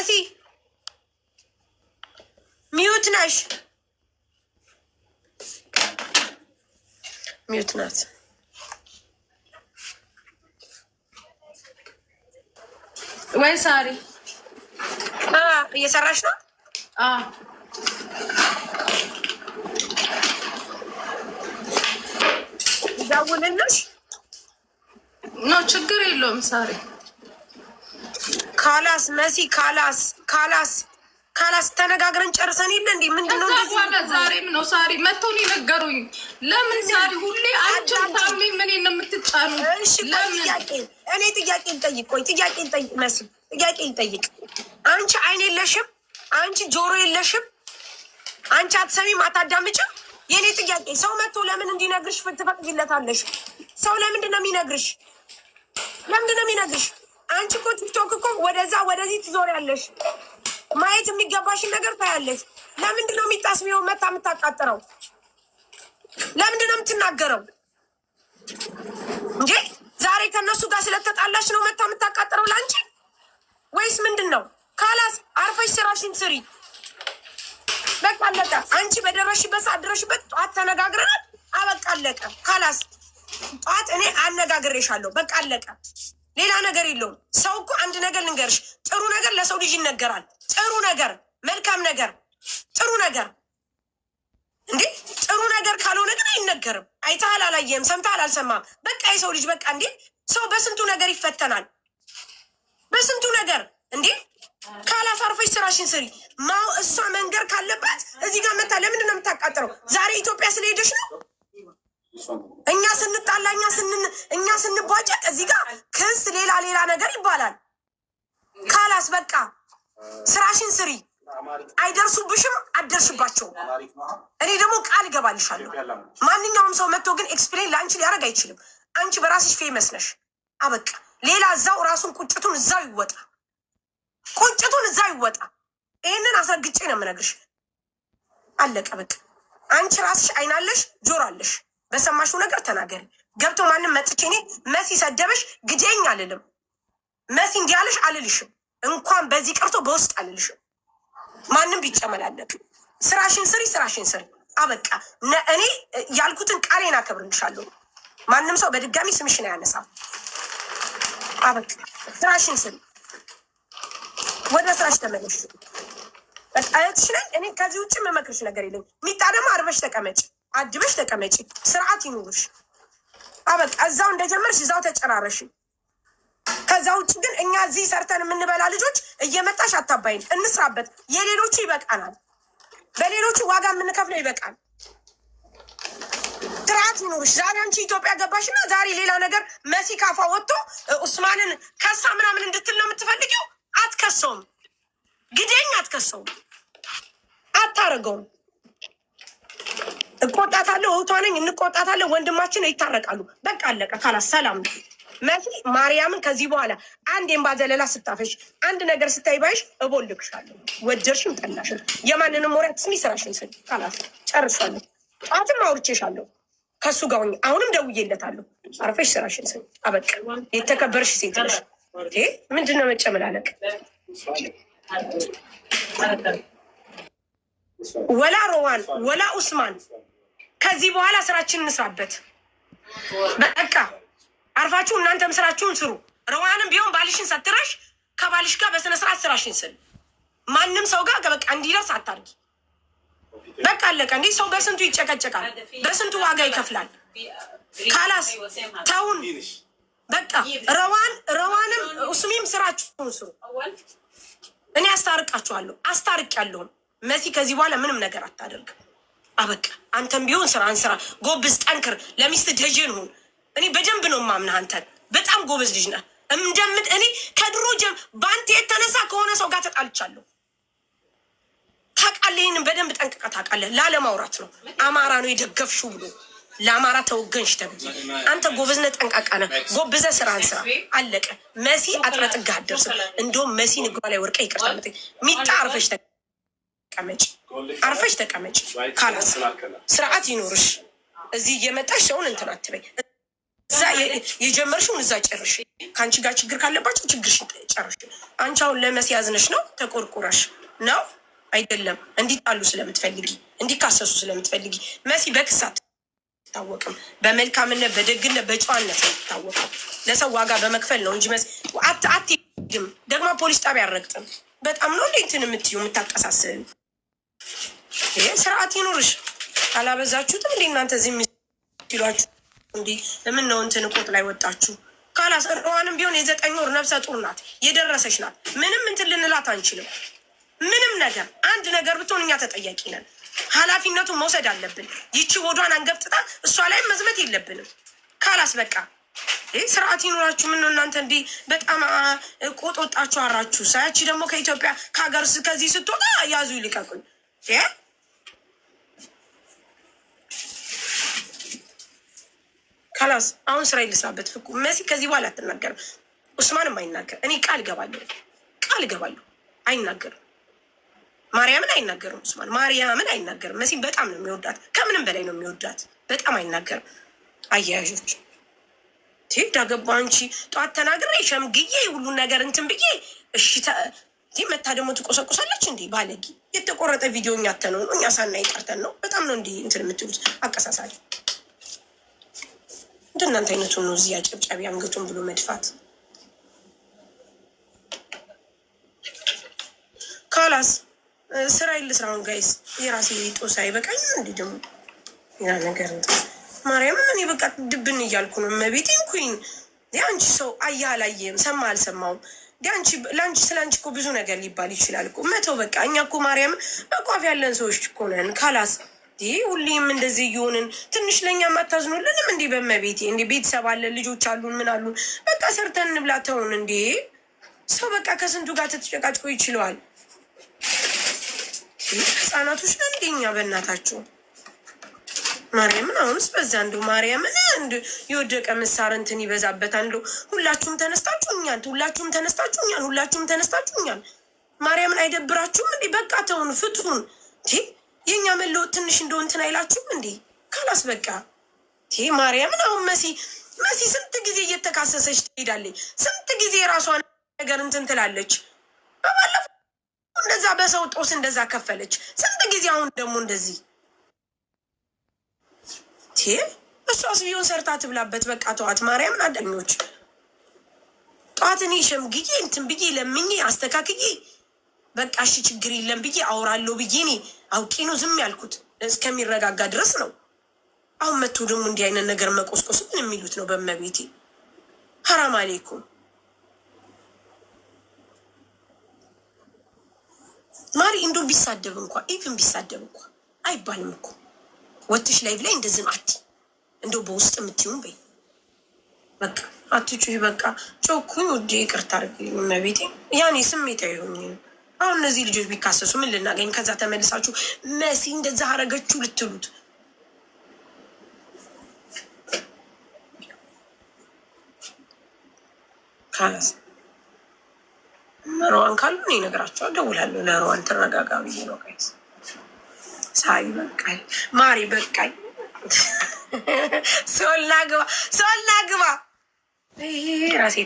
መሲ ሚዩት ነሽ? ሚዩት ናት። ወይ ሳሪ እየሰራሽ ነው? ደውልልሽ? ኖ ችግር የለውም ሳሪ። ካላስ መሲ ካላስ ተነጋግረን ጨርሰን የለ እንዴ? ምንድነው እንደዚህ? ዛሬም ነው ሳሪ መጥተው ነው የነገሩኝ። ለምን ሳሪ ሁሌ አንቺ ታሚ ምን ነው የምትጫኑ? እሺ እኔ ጥያቄ ልጠይቅ። ቆይ ጥያቄ ልጠይቅ መሲ፣ ጥያቄ ልጠይቅ። አንቺ አይን የለሽም? አንቺ ጆሮ የለሽም? አንቺ አትሰሚም አታዳምጭም? የኔ ጥያቄ ሰው መጥቶ ለምን እንዲነግርሽ ትፈቅጂለታለሽ? ሰው ለምንድን ነው የሚነግርሽ? ለምንድን ነው የሚነግርሽ? አንቺ እኮ ቲክቶክ እኮ ወደዛ ወደዚህ ትዞሪያለሽ። ማየት የሚገባሽን ነገር ታያለሽ። ለምንድን ነው የሚጣስሚው መታ የምታቃጥረው? ለምንድን ነው የምትናገረው እንጂ? ዛሬ ከነሱ ጋር ስለተጣላሽ ነው መታ የምታቃጥረው ለአንቺ ወይስ ምንድን ነው? ካላስ አርፈሽ ስራሽን ስሪ። በቃ አለቀ። አንቺ በደረሽበት ሰዓት ድረሽበት። ጠዋት ተነጋግረናል። አበቃ አለቀ። ካላስ ጠዋት እኔ አነጋግሬሻለሁ። በቃ አለቀ። ሌላ ነገር የለውም። ሰው እኮ አንድ ነገር ልንገርሽ፣ ጥሩ ነገር ለሰው ልጅ ይነገራል። ጥሩ ነገር፣ መልካም ነገር፣ ጥሩ ነገር እንዴ ጥሩ ነገር ካልሆነ ግን አይነገርም። አይተሃል አላየህም፣ ሰምተሃል አልሰማህም። በቃ የሰው ልጅ በቃ እንዴ ሰው በስንቱ ነገር ይፈተናል። በስንቱ ነገር እንዴ ካላሳርፈሽ ስራሽን ስሪ። እሷ መንገር ካለባት እዚህ ጋር መታ ለምንድን ነው የምታቃጥረው? ዛሬ ኢትዮጵያ ስለሄደሽ ነው። እኛ ስንጣላ እኛ ስንቧጨቅ እዚህ ጋር ክስ ሌላ ነገር ይባላል። ካላስ በቃ ስራሽን ስሪ። አይደርሱብሽም፣ አደርሽባቸውም። እኔ ደግሞ ቃል እገባልሻለሁ። ማንኛውም ሰው መጥቶ ግን ኤክስፕሌን ለአንቺ ሊያደርግ አይችልም። አንቺ በራስሽ ፌመስ ነሽ። አበቃ። ሌላ እዛው ራሱን ቁጭቱን እዛው ይወጣ፣ ቁጭቱን እዛው ይወጣ። ይህንን አስረግጬ ነው የምነግርሽ። አለቀ በቃ። አንቺ ራስሽ አይናለሽ፣ ጆሮ አለሽ። በሰማሽው ነገር ተናገሪ። ገብቶ ማንም መጥቼ እኔ መሲ ሰደበሽ ግዴኝ አልልም። መሲ እንዲያለሽ አልልሽም። እንኳን በዚህ ቀርቶ በውስጥ አልልሽም። ማንም ቢጨመላለቅ ስራሽን ስሪ፣ ስራሽን ስሪ። አበቃ። እኔ ያልኩትን ቃሌን አከብርልሻለሁ። ማንም ሰው በድጋሚ ስምሽን አያነሳም። አበቃ። ስራሽን ስሪ። ወደ ስራሽ ተመለሽ። በቃ እህትሽ ነኝ እኔ። ከዚህ ውጭ የምመክርሽ ነገር የለኝ። ሚጣ ደግሞ አርበሽ ተቀመጭ፣ አድበሽ ተቀመጪ። ስርዓት ይኑርሽ። አበቃ። እዛው እንደጀመርሽ እዛው ተጨራረሽ። ከዛ ውጭ ግን እኛ እዚህ ሰርተን የምንበላ ልጆች እየመጣሽ አታባይን። እንስራበት። የሌሎቹ ይበቃናል። በሌሎቹ ዋጋ የምንከፍለው ይበቃል። ስርዓት ይኑርሽ። ዛሬ አንቺ ኢትዮጵያ ገባሽና ዛሬ ሌላ ነገር መሲ ካፋ ወጥቶ ኡስማንን ከሳ ምናምን እንድትል ነው የምትፈልጊው። አትከሰውም። ግዴኝ አትከሰውም። አታረገውም። እቆጣታለሁ። እህቷ ነኝ። እንቆጣታለሁ። ወንድማችን ይታረቃሉ። በቃ አለቀ። ካላስ ሰላም ነው። መሲ ማርያምን ከዚህ በኋላ አንድ የምባዘለላ ስታፈሽ አንድ ነገር ስታይ ባይሽ እቦልክሻለሁ። ወጀርሽም ጠላሽም የማንንም ወሬ አትስሚ። ስራሽን ስሪ። ካላስ ጨርሻለሁ። ጠዋትም አውርቼሻለሁ ከሱ ጋር ሆኜ አሁንም ደውዬለታለሁ። አርፈሽ ስራሽን ስሪ። አበቃ። የተከበርሽ ሴት ነሽ። ምንድን ነው መጨመላለቅ? ወላ ሮዋን ወላ ኡስማን ከዚህ በኋላ ስራችን እንስራበት። በቃ አርፋችሁ እናንተም ስራችሁን ስሩ። ሮዋንም ቢሆን ባልሽን ሰትረሽ ከባልሽ ጋር በስነ ስርዓት ስራሽን ስል ማንም ሰው ጋር በቃ እንዲደርስ አታርጊ። በቃ አለቀ። እንዲህ ሰው በስንቱ ይጨቀጨቃል፣ በስንቱ ዋጋ ይከፍላል። ካላስ ተውን በቃ። ረዋንም ኡስሚም ስራችሁን ስሩ። እኔ አስታርቃችኋለሁ፣ አስታርቂያለሁም። መሲ ከዚህ በኋላ ምንም ነገር አታደርግም። አበቃ። አንተም ቢሆን ስራን ስራ። ጎብዝ፣ ጠንክር፣ ለሚስት ደጀን ሁን። እኔ በደንብ ነው ማምነህ። አንተን በጣም ጎበዝ ልጅ ነህ። እኔ ከድሮ በአንተ የተነሳ ከሆነ ሰው ጋር ተጣልቻለሁ። ታውቃለህ። ይህንን በደንብ ጠንቅቀህ ታውቃለህ። ላለማውራት ነው። አማራ ነው የደገፍሽው ብሎ ለአማራ ተወገንሽ ተብዬ። አንተ ጎበዝ ነህ፣ ጠንቃቃ ነህ። ጎብዘህ ስራህን ስራ። አለቀ። መሲ አጥረጥጋ አትደርስም። እንደውም መሲ ንግሯ ላይ ወርቀ ይቅርታ ምጠኝ። ሚጣ አርፈሽ ተቀመጭ፣ አርፈሽ ተቀመጭ። ካላስ ስርዓት ይኖርሽ። እዚህ እየመጣሽ ሰውን እንትን አትበይ። እዛ የጀመርሽውን እዛ ጨርሽ። ከአንቺ ጋር ችግር ካለባቸው ችግርሽ ጨርሽ። አንቺ አሁን ለመሲ ያዝነሽ ነው ተቆርቁረሽ ነው አይደለም። እንዲጣሉ ስለምትፈልጊ እንዲካሰሱ ስለምትፈልጊ መሲ በክስ አትታወቅም። በመልካምነት በደግነት በጨዋነት ነው የምትታወቀው። ለሰው ዋጋ በመክፈል ነው እንጂ መሲ አትሄድም። ደግሞ ፖሊስ ጣቢያ አልረግጥም። በጣም ነው እንዴትን የምትዩ የምታቀሳስል። ስርዓት ይኑርሽ። ካላበዛችሁትም እንዴ እናንተ እዚህ የሚሏችሁ እንዲ ለምን ነው እንትን ቆጥ ላይ ወጣችሁ? ካላስ እርዋንም ቢሆን የ9 ወር ነፍሰ ጡር ናት፣ የደረሰች ናት። ምንም እንትን ልንላት አንችልም። ምንም ነገር አንድ ነገር ብትሆን እኛ ተጠያቂ ነን። ኃላፊነቱን መውሰድ አለብን። ይቺ ሆዷን አንገብጥጣ እሷ ላይም መዝመት የለብንም። ካላስ በቃ ስርዓት ይኑራችሁ። ምን ነው እናንተ እንዲህ በጣም ቆጥ ወጣችሁ አራችሁ። ሳያቺ ደግሞ ከኢትዮጵያ ከሀገር ከዚህ ስትወጣ ያዙ ይልቀቁኝ። ካላስ አሁን ስራ ይልስራበት። ፍቁ መሲ ከዚህ በኋላ አትናገርም። ኡስማንም አይናገር። እኔ ቃል እገባለሁ አይናገርም። ማርያምን አይናገርም። ኡስማን ማርያምን አይናገርም። መሲን በጣም ነው የሚወዳት፣ ከምንም በላይ ነው የሚወዳት። በጣም አይናገርም። አያያዦች ዳገባ አንቺ ጠዋት ተናግሬ ሸምግዬ ሁሉን ነገር እንትን ብዬ እሺ መታ ደግሞ ትቆሰቁሳለች። እንዲህ ባለጌ የተቆረጠ ቪዲዮ እኛ ተነው ነው እኛ ሳናይ ቀርተን ነው። በጣም ነው እንዲህ እንትን የምትሉት አቀሳሳሪ። እንደናንተ አይነቱ ነው እዚህ አጨብጫቢ አንገቱን ብሎ መድፋት። ካላስ ስራ ይልስራውን ጋይስ የራሴ ጦሳ ይበቃኝ። እንዲህ ደግሞ ያ ነገር ማርያምን እኔ በቃ ድብን እያልኩ ነው። መቤቴን ኩኝ አንቺ ሰው አያ አላየም ሰማ አልሰማውም። ለአንቺ ስለ አንቺ እኮ ብዙ ነገር ሊባል ይችላል እኮ መተው በቃ። እኛ እኮ ማርያምን በቋፍ ያለን ሰዎች እኮ ነን። ካላስ ሁሌም እንደዚህ እየሆንን ትንሽ ለእኛ ማታዝኑልንም እንዲህ በመቤቴ እንዲህ ቤተሰብ አለን፣ ልጆች አሉን፣ ምን አሉን። በቃ ሰርተን እንብላ ተውን። እንዴ ሰው በቃ ከስንቱ ጋር ተጨቃጭቆ ይችለዋል። ህፃናቶች ነን እንደኛ በእናታቸው ማርያምን። አሁንስ በዛ እንደው ማርያምን የወደቀ ምሳር እንትን ይበዛበታል። እንደው ሁላችሁም ተነስታችሁ እኛን ማርያምን አይደብራችሁም እንዴ? በቃ ተውን ፍቱን። የእኛ መለወጥ ትንሽ እንደው እንትን አይላችሁም እንዴ? ካላስ በቃ ማርያምን። አሁን መሲ ስንት ጊዜ እየተካሰሰች ትሄዳለች። ስንት ጊዜ የራሷን ነገር እንትን ትላለች። በባለፈው እንደዛ በሰው ጦስ እንደዛ ከፈለች ስንት ጊዜ። አሁን ደግሞ እንደዚህ እሷስ ቢሆን ሰርታ ትብላበት። በቃ ተዋት ማርያምን። አዳኞች ጠዋት እኔ ሸምግዬ እንትን ብዬ ለምኜ አስተካክዬ በቃ እሺ ችግር የለም ብዬ አውራለሁ ብዬ እኔ አውቄ ነው ዝም ያልኩት እስከሚረጋጋ ድረስ ነው። አሁን መጥቶ ደግሞ እንዲህ አይነት ነገር መቆስቆስ ምን የሚሉት ነው? በመቤቴ ሐራም አሌይኩም። ማሪ እንዶ ቢሳደብ እንኳ ኢቭን ቢሳደብ እንኳ አይባልም እኮ ወጥሽ ላይቭ ላይ እንደዚህ ነው። እንደው በውስጥ የምትይውን በይ በቃ አትጩይ። በቃ ጮኩኝ ውዴ ይቅርታ አድርግልኝ መቤቴ። ያኔ ስሜታዊ ሆኜ ነው። አሁን እነዚህ ልጆች ቢካሰሱ ምን ልናገኝ? ከዛ ተመልሳችሁ መሲ እንደዛ አረገችው ልትሉት ካላስ መሮዋን ካሉ እኔ እነግራቸዋለሁ፣ እደውላለሁ ለሮዋን ትረጋጋ ብዬ ነው ጋይስ። ሳይ በቃኝ ማሪ በቃኝ። ሶል ላግባ ራሴ